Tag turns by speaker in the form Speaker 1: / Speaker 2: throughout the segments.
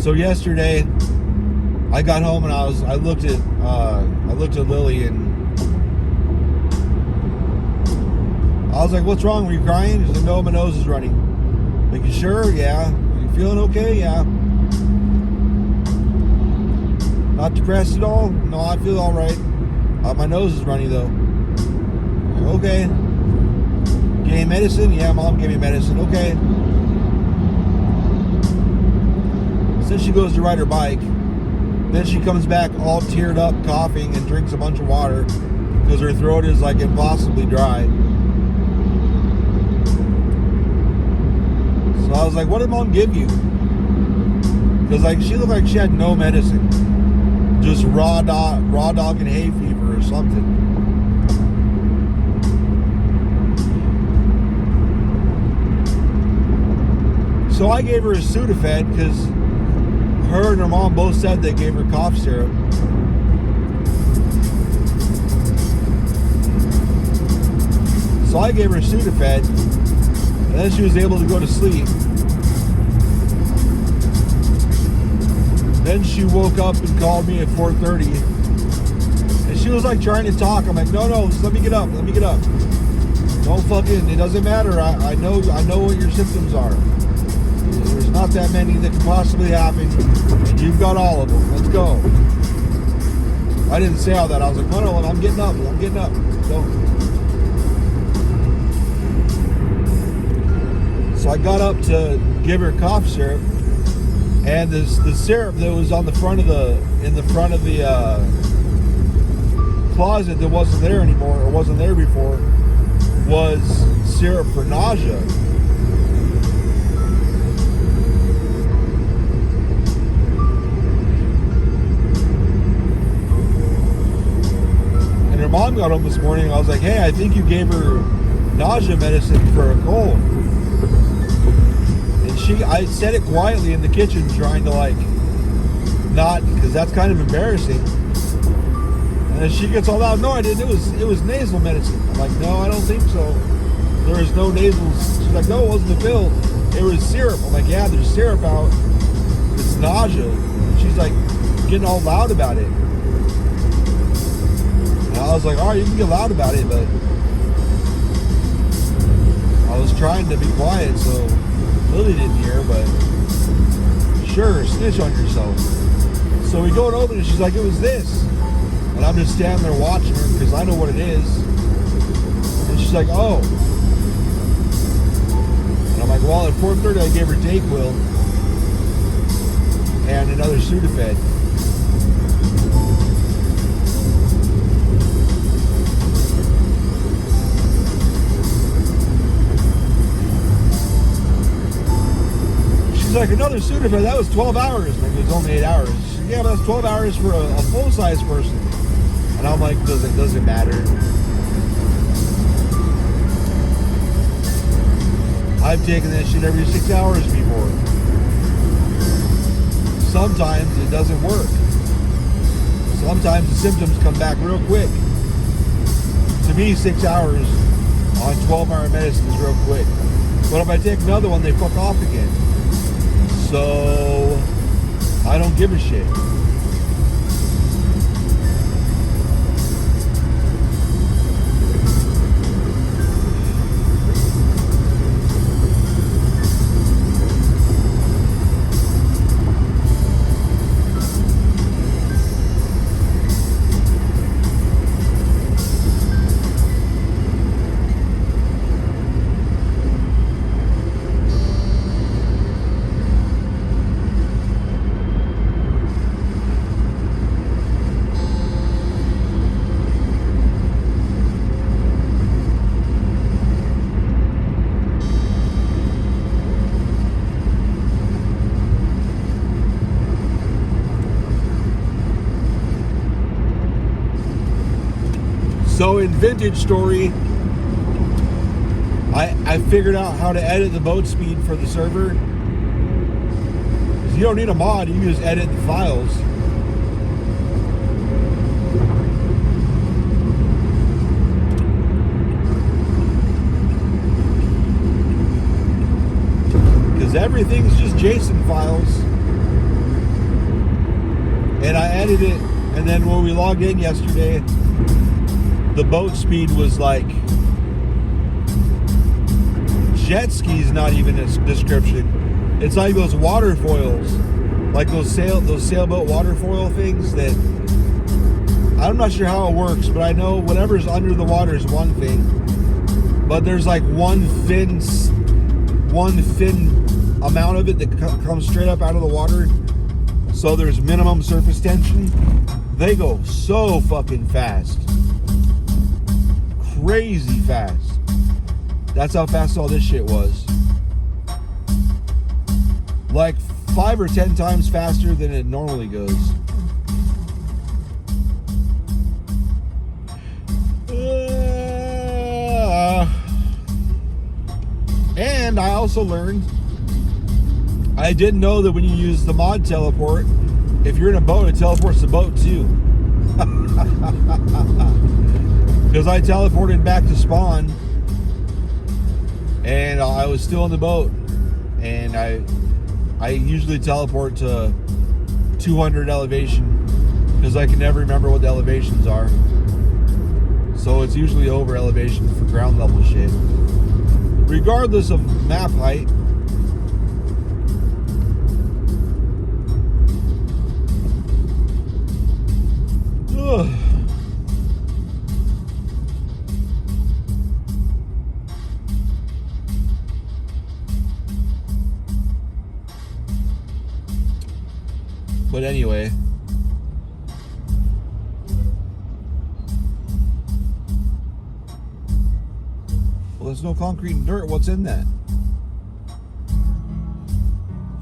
Speaker 1: So yesterday, I got home and I looked at Lily and I was like, "What's wrong? Were you crying?" She's like, "No, my nose is running." Like, "You sure?" "Yeah." "Are you feeling okay?" "Yeah." "Not depressed at all?" "No, I feel all right. My nose is running though." "Okay." "Gave medicine?" "Yeah, Mom gave me medicine." "Okay." Then she goes to ride her bike. Then she comes back all teared up, coughing, and drinks a bunch of water because her throat is like impossibly dry. So I was like, "What did Mom give you?" Because like she looked like she had no medicine, just raw dog and hay fever or something. So I gave her a Sudafed because her and her mom both said they gave her cough syrup. So I gave her Sudafed, and then she was able to go to sleep. Then she woke up and called me at 4:30, and she was like trying to talk. I'm like, no, just let me get up. Don't fucking, it doesn't matter. I know what your symptoms are. There's not that many that can possibly happen, and you've got all of them. Let's go. I didn't say all that. I was like, no, I'm getting up. So I got up to give her cough syrup, and the syrup that was on the front of the closet that wasn't there anymore, or wasn't there before, was syrup for nausea. And her mom got home this morning, and I was like, "Hey, I think you gave her nausea medicine for a cold." And I said it quietly in the kitchen, trying to like not, because that's kind of embarrassing. And then she gets all out, "No, I didn't. It was nasal medicine." I'm like, "No, I don't think so. There was no nasals." She's like, "No, it wasn't the pill. It was syrup." I'm like, "Yeah, there's syrup out. It's nausea." She's like getting all loud about it. And I was like, "All right, you can get loud about it," but I was trying to be quiet so Lily didn't hear, but sure, snitch on yourself. So we go and open it, she's like, "It was this." And I'm just standing there watching her because I know what it is. And she's like, "Oh." And I'm like, "Well, at 4:30 I gave her Dayquil and another Sudafed." She's like, "Another Sudafed? That was 12 hours. Like, it was only 8 hours. She's like, "Yeah, but that's 12 hours for a full-size person." And I'm like, does it matter? I've taken that shit every 6 hours before. Sometimes it doesn't work. Sometimes the symptoms come back real quick. To me, 6 hours on 12-hour medicine is real quick. But if I take another one, they fuck off again. So I don't give a shit. So in Vintage Story, I figured out how to edit the boat speed for the server. You don't need a mod, you can just edit the files. Because everything's just JSON files. And I added it, and then when we logged in yesterday, the boat speed was like jet skis, not even a description. It's like those water foils, like those sailboat water foil things that I'm not sure how it works, but I know whatever's under the water is one thing, but there's like one thin amount of it that comes straight up out of the water, so there's minimum surface tension. They go so fucking fast, crazy fast. That's how fast all this shit was. Like 5 or 10 times faster than it normally goes. And I also learned, I didn't know that when you use the mod teleport, if you're in a boat, it teleports the boat too. Because I teleported back to spawn, and I was still in the boat, and I usually teleport to 200 elevation because I can never remember what the elevations are. So it's usually over elevation for ground level shit, regardless of map height. Ugh. But anyway, well, there's no concrete and dirt. What's in that?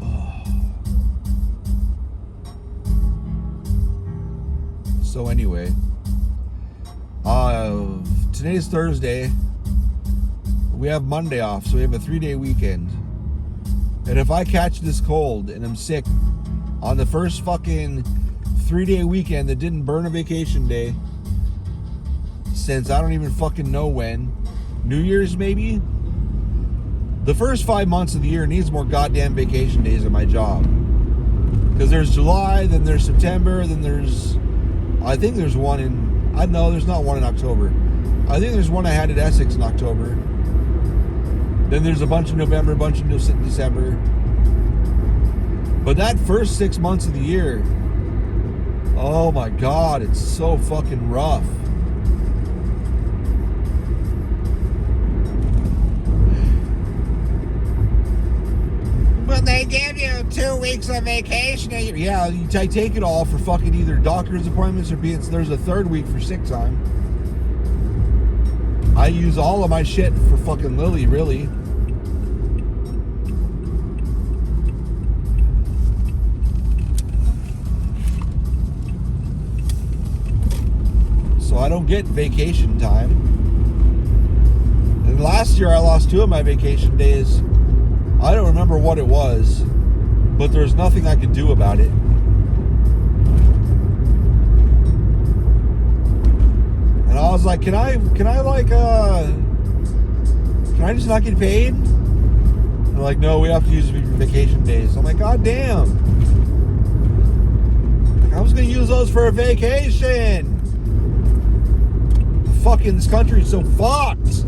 Speaker 1: Oh. So anyway, today's Thursday. We have Monday off, so we have a 3-day weekend. And if I catch this cold and I'm sick on the first fucking 3-day weekend that didn't burn a vacation day since I don't even fucking know when, New Year's maybe? The first 5 months of the year needs more goddamn vacation days at my job. Because there's July, then there's September, then there's, I think there's one in, I know there's not one in October. I think there's one I had at Essex in October. Then there's a bunch in November, a bunch in December. But that first 6 months of the year, oh my God, it's so fucking rough. But they give you 2 weeks of vacation. Yeah, I take it all for fucking either doctor's appointments or there's a 3rd week for sick time. I use all of my shit for fucking Lily, really. So I don't get vacation time. And last year I lost 2 of my vacation days. I don't remember what it was, but there's nothing I could do about it. And I was like, can I just not get paid? They're like, no, we have to use vacation days. I'm like, God damn. I was gonna use those for a vacation. Fucking this country is so fucked.